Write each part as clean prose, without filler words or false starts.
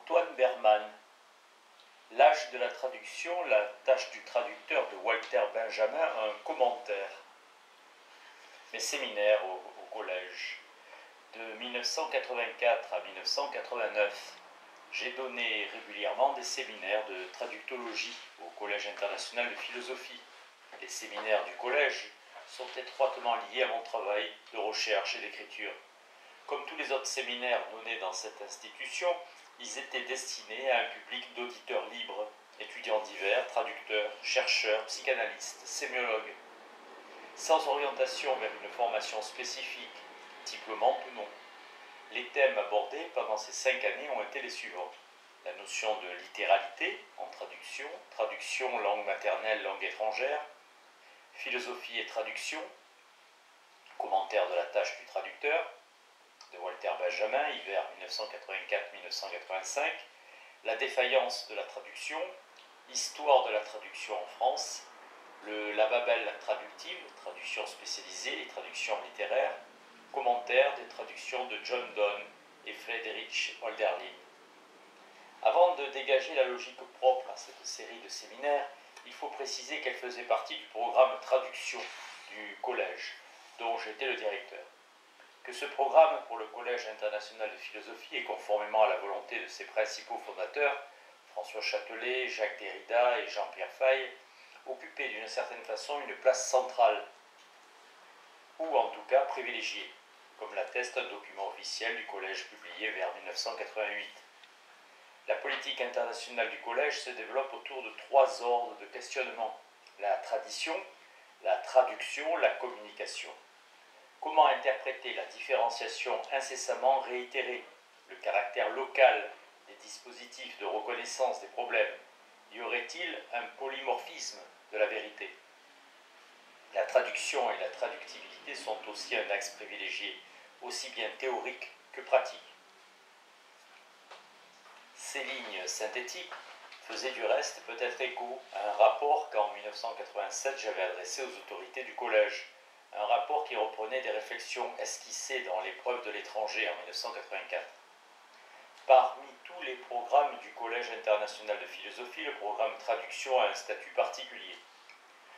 Antoine Berman. L'âge de la traduction, la tâche du traducteur de Walter Benjamin, un commentaire. Mes séminaires au collège. De 1984 à 1989, j'ai donné régulièrement des séminaires de traductologie au Collège international de philosophie. Les séminaires du collège sont étroitement liés à mon travail de recherche et d'écriture. Comme tous les autres séminaires donnés dans cette institution, ils étaient destinés à un public d'auditeurs libres, étudiants divers, traducteurs, chercheurs, psychanalystes, sémiologues, sans orientation vers une formation spécifique, diplômante ou non. Les thèmes abordés pendant ces 5 années ont été les suivants. La notion de littéralité en traduction, traduction langue maternelle, langue étrangère, philosophie et traduction, commentaire de la tâche du traducteur, de Walter Benjamin, hiver 1984-1985, la défaillance de la traduction, histoire de la traduction en France, la Babel traductive, traduction spécialisée et traduction littéraire, commentaire des traductions de John Donne et Friedrich Hölderlin. Avant de dégager la logique propre à cette série de séminaires, il faut préciser qu'elle faisait partie du programme traduction du collège, dont j'étais le directeur. Que ce programme pour le Collège international de philosophie et conformément à la volonté de ses principaux fondateurs, François Châtelet, Jacques Derrida et Jean-Pierre Faye, occupait d'une certaine façon une place centrale, ou en tout cas privilégiée, comme l'atteste un document officiel du Collège publié vers 1988. La politique internationale du Collège se développe autour de 3 ordres de questionnement: la tradition, la traduction, la communication. Comment interpréter la différenciation incessamment réitérée, le caractère local des dispositifs de reconnaissance des problèmes? Y aurait-il un polymorphisme de la vérité? La traduction et la traductibilité sont aussi un axe privilégié, aussi bien théorique que pratique. Ces lignes synthétiques faisaient du reste peut-être écho à un rapport qu'en 1987 j'avais adressé aux autorités du collège. Un rapport qui reprenait des réflexions esquissées dans l'épreuve de l'étranger en 1984. Parmi tous les programmes du Collège international de philosophie, le programme traduction a un statut particulier.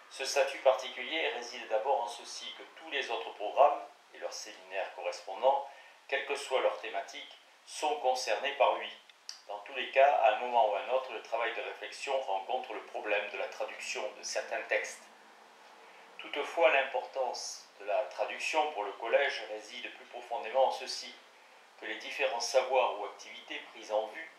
Ce statut particulier réside d'abord en ceci, que tous les autres programmes et leurs séminaires correspondants, quelle que soit leur thématique, sont concernés par lui. Dans tous les cas, à un moment ou à un autre, le travail de réflexion rencontre le problème de la traduction de certains textes. Toutefois, l'importance de la traduction pour le collège réside plus profondément en ceci, que les différents savoirs ou activités prises en vue,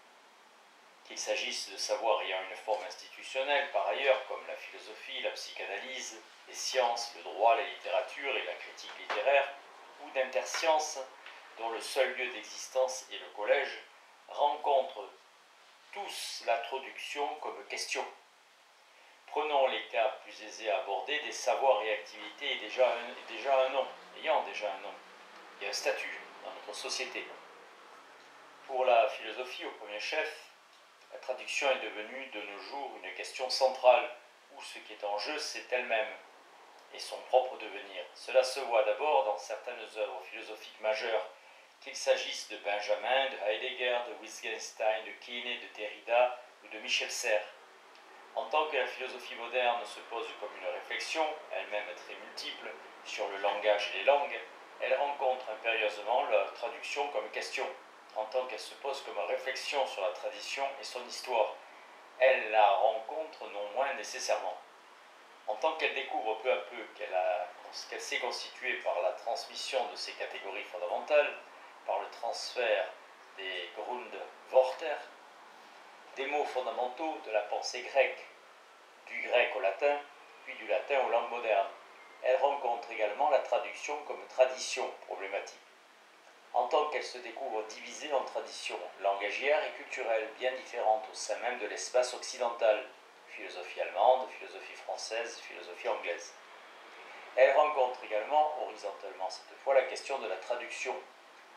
qu'il s'agisse de savoirs ayant une forme institutionnelle par ailleurs, comme la philosophie, la psychanalyse, les sciences, le droit, la littérature et la critique littéraire, ou d'intersciences, dont le seul lieu d'existence est le collège, rencontrent tous la traduction comme question. Prenons les cas plus aisés à aborder des savoirs et activités ayant déjà un nom, et un statut dans notre société. Pour la philosophie, au premier chef, la traduction est devenue de nos jours une question centrale, où ce qui est en jeu, c'est elle-même et son propre devenir. Cela se voit d'abord dans certaines œuvres philosophiques majeures, qu'il s'agisse de Benjamin, de Heidegger, de Wittgenstein, de Quine, de Derrida ou de Michel Serres. En tant que la philosophie moderne se pose comme une réflexion, elle-même très multiple, sur le langage et les langues, elle rencontre impérieusement la traduction comme question, en tant qu'elle se pose comme réflexion sur la tradition et son histoire. Elle la rencontre non moins nécessairement. En tant qu'elle découvre peu à peu qu'elle s'est constituée par la transmission de ses catégories fondamentales, par le transfert des Grundwörter, des mots fondamentaux de la pensée grecque, du grec au latin, puis du latin aux langues modernes. Elle rencontre également la traduction comme tradition problématique, en tant qu'elle se découvre divisée en traditions langagières et culturelles bien différentes au sein même de l'espace occidental, philosophie allemande, philosophie française, philosophie anglaise. Elle rencontre également, horizontalement cette fois, la question de la traduction,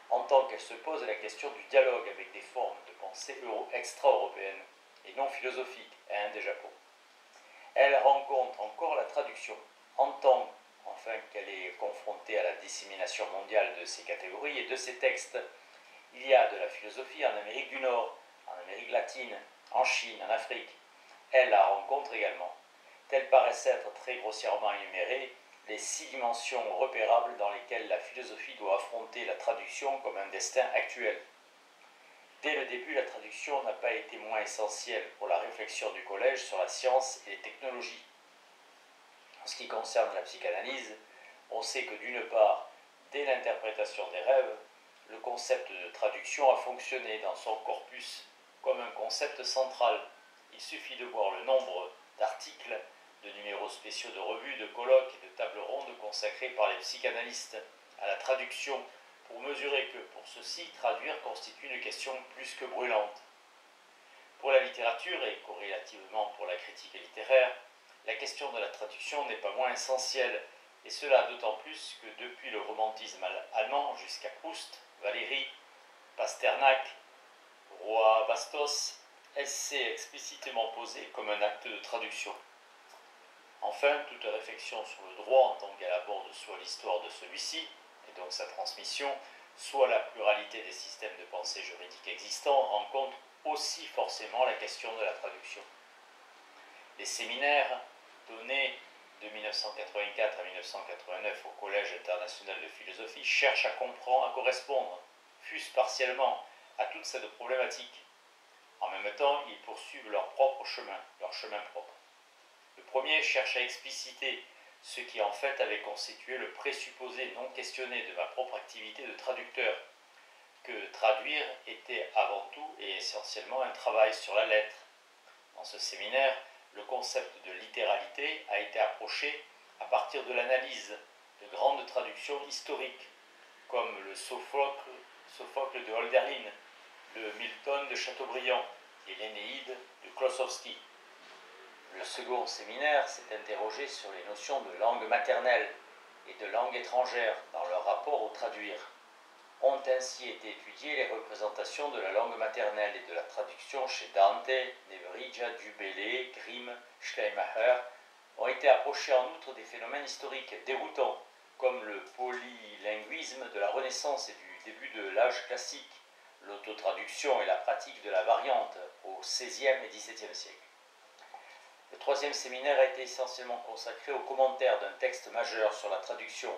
en tant qu'elle se pose la question du dialogue avec des formes de pensée extra-européennes et non philosophiques, Inde et Japon. Elle rencontre encore la traduction, en tant enfin qu'elle est confrontée à la dissémination mondiale de ces catégories et de ces textes. Il y a de la philosophie en Amérique du Nord, en Amérique latine, en Chine, en Afrique. Elle la rencontre également. Telles paraissent être très grossièrement énumérées les 6 dimensions repérables dans lesquelles la philosophie doit affronter la traduction comme un destin actuel. Dès le début, la traduction n'a pas été moins essentielle pour la réflexion du collège sur la science et les technologies. En ce qui concerne la psychanalyse, on sait que d'une part, dès l'interprétation des rêves, le concept de traduction a fonctionné dans son corpus comme un concept central. Il suffit de voir le nombre d'articles, de numéros spéciaux de revues, de colloques et de tables rondes consacrés par les psychanalystes à la traduction pour mesurer que, pour ceux-ci, traduire constitue une question plus que brûlante. Pour la littérature et corrélativement pour la critique littéraire, la question de la traduction n'est pas moins essentielle, et cela d'autant plus que depuis le romantisme allemand jusqu'à Proust, Valéry, Pasternak, Roy Bastos, elle s'est explicitement posée comme un acte de traduction. Enfin, toute réflexion sur le droit en tant qu'elle aborde soit l'histoire de celui-ci, et donc sa transmission, soit la pluralité des systèmes de pensée juridiques existants, rencontre aussi forcément la question de la traduction. Les séminaires donnés de 1984 à 1989 au Collège international de philosophie cherchent à comprendre, à correspondre, fût-ce partiellement, à toute cette problématique. En même temps, ils poursuivent leur propre chemin, leur chemin propre. Le premier cherche à expliciter ce qui en fait avait constitué le présupposé non questionné de ma propre activité de traducteur, que traduire était avant tout et essentiellement un travail sur la lettre. Dans ce séminaire, le concept de littéralité a été approché à partir de l'analyse de grandes traductions historiques, comme le Sophocle de Hölderlin, le Milton de Chateaubriand et l'Énéide de Klossowski. Le second séminaire s'est interrogé sur les notions de langue maternelle et de langue étrangère dans leur rapport au traduire. Ont ainsi été étudiées les représentations de la langue maternelle et de la traduction chez Dante, Nebrija, Dubélé, Grimm, Schleiermacher, ont été approchés en outre des phénomènes historiques déroutants, comme le polylinguisme de la Renaissance et du début de l'âge classique, l'autotraduction et la pratique de la variante au XVIe et XVIIe siècle. Le troisième séminaire a été essentiellement consacré aux commentaires d'un texte majeur sur la traduction.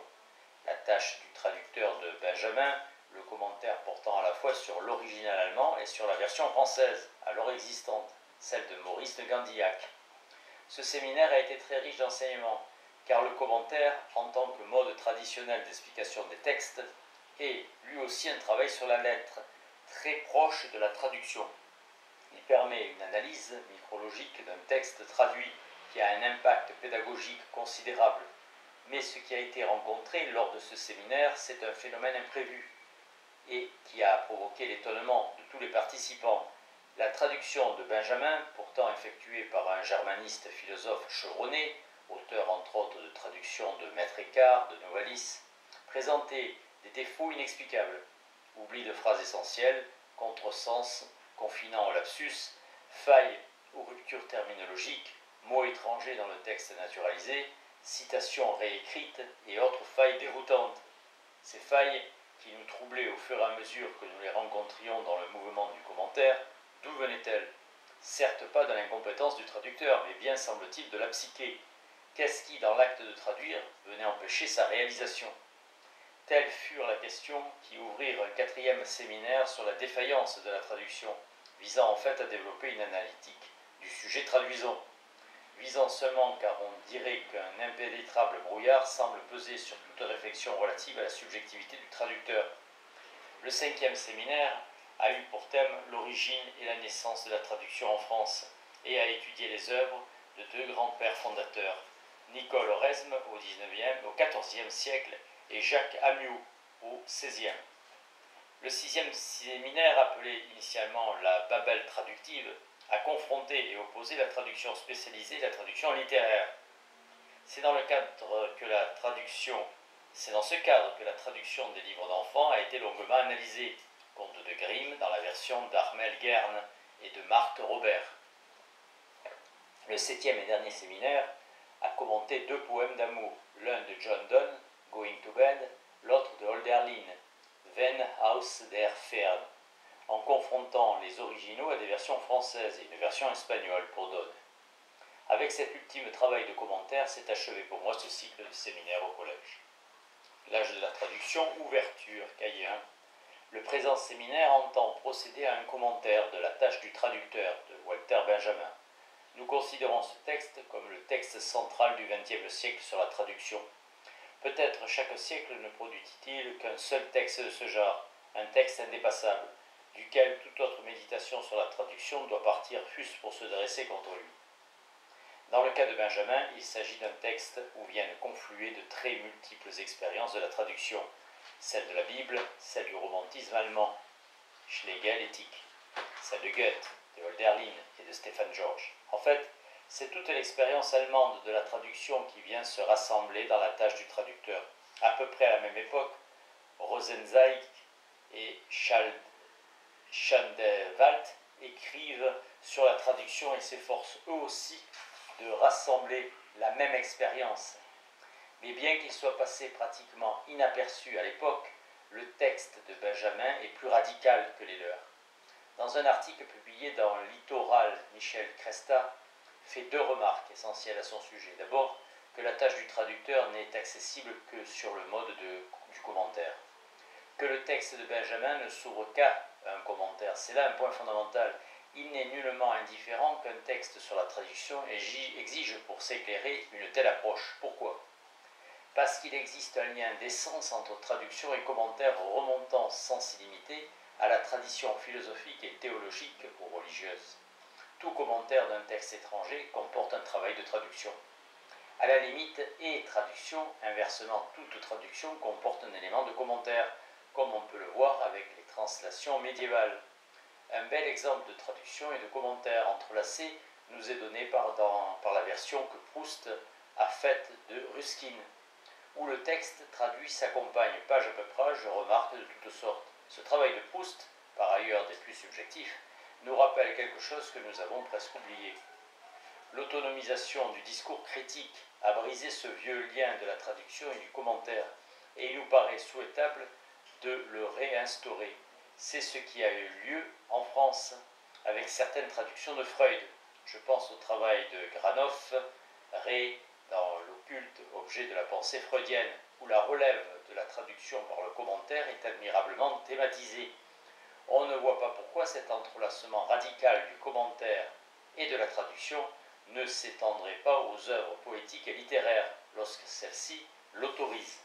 La tâche du traducteur de Benjamin, le commentaire portant à la fois sur l'original allemand et sur la version française, alors existante, celle de Maurice de Gandillac. Ce séminaire a été très riche d'enseignements, car le commentaire, en tant que mode traditionnel d'explication des textes, est lui aussi un travail sur la lettre, très proche de la traduction. Il permet une analyse micrologique d'un texte traduit qui a un impact pédagogique considérable. Mais ce qui a été rencontré lors de ce séminaire, c'est un phénomène imprévu et qui a provoqué l'étonnement de tous les participants. La traduction de Benjamin, pourtant effectuée par un germaniste philosophe chevronné, auteur entre autres de traductions de Maître Écart, de Novalis, présentait des défauts inexplicables. Oubli de phrases essentielles, contresens, confinant au lapsus, failles ou ruptures terminologiques, mots étrangers dans le texte naturalisé, citations réécrites et autres failles déroutantes. Ces failles, qui nous troublaient au fur et à mesure que nous les rencontrions dans le mouvement du commentaire, d'où venaient-elles? Certes pas de l'incompétence du traducteur, mais bien semble-t-il de la psyché. Qu'est-ce qui, dans l'acte de traduire, venait empêcher sa réalisation? Telles furent les questions qui ouvrirent un quatrième séminaire sur la défaillance de la traduction, visant en fait à développer une analytique du sujet traduisant. Visant seulement car on dirait qu'un impénétrable brouillard semble peser sur toute réflexion relative à la subjectivité du traducteur. Le cinquième séminaire a eu pour thème l'origine et la naissance de la traduction en France et a étudié les œuvres de deux grands pères fondateurs, Nicole Oresme au XIVe siècle et Jacques Amyot au XVIe. Le sixième séminaire, appelé initialement la Babel traductive, a confronté et opposé la traduction spécialisée et la traduction littéraire. C'est dans ce cadre que la traduction des livres d'enfants a été longuement analysée, Contes de Grimm dans la version d'Armel Guerne et de Marthe Robert. Le septième et dernier séminaire a commenté deux poèmes d'amour, l'un de John Donne, Going to Bed, l'autre de Hölderlin, Wenn aus der Ferne, en confrontant confrontant les originaux à des versions françaises et une version espagnole pour Donne. Avec cet ultime travail de commentaire, s'est achevé pour moi ce cycle de séminaire au collège. L'âge de la traduction, ouverture, cahier 1. Le présent séminaire entend procéder à un commentaire de la tâche du traducteur de Walter Benjamin. Nous considérons ce texte comme le texte central du XXe siècle sur la traduction. Peut-être chaque siècle ne produit-il qu'un seul texte de ce genre, un texte indépassable, duquel toute autre méditation sur la traduction doit partir fût-ce pour se dresser contre lui. Dans le cas de Benjamin, il s'agit d'un texte où viennent confluer de très multiples expériences de la traduction, celle de la Bible, celle du romantisme allemand, Schlegel et Tieck, celle de Goethe, de Hölderlin et de Stefan George. En fait, c'est toute l'expérience allemande de la traduction qui vient se rassembler dans la tâche du traducteur. À peu près à la même époque, Rosenzweig et Schandewald écrivent sur la traduction et s'efforcent eux aussi de rassembler la même expérience. Mais bien qu'il soit passé pratiquement inaperçu à l'époque, le texte de Benjamin est plus radical que les leurs. Dans un article publié dans Littoral, Michel Cresta fait deux remarques essentielles à son sujet. D'abord, que la tâche du traducteur n'est accessible que sur le mode du commentaire. Que le texte de Benjamin ne s'ouvre qu'à un commentaire. C'est là un point fondamental. Il n'est nullement indifférent qu'un texte sur la traduction exige pour s'éclairer une telle approche. Pourquoi ? Parce qu'il existe un lien d'essence entre traduction et commentaire remontant sans illimité à la tradition philosophique et théologique ou religieuse. Tout commentaire d'un texte étranger comporte un travail de traduction. À la limite, et traduction, inversement, toute traduction comporte un élément de commentaire, comme on peut le voir avec les translations médiévales. Un bel exemple de traduction et de commentaire entrelacé nous est donné par la version que Proust a faite de Ruskin, où le texte traduit s'accompagne page après page de remarques de toutes sortes. Ce travail de Proust, par ailleurs des plus subjectifs, nous rappelle quelque chose que nous avons presque oublié. L'autonomisation du discours critique a brisé ce vieux lien de la traduction et du commentaire, et il nous paraît souhaitable de le réinstaurer. C'est ce qui a eu lieu en France avec certaines traductions de Freud. Je pense au travail de Granoff, Ré, dans l'occulte objet de la pensée freudienne, où la relève de la traduction par le commentaire est admirablement thématisée. On ne voit pas pourquoi cet entrelacement radical du commentaire et de la traduction ne s'étendrait pas aux œuvres poétiques et littéraires, lorsque celles-ci l'autorisent.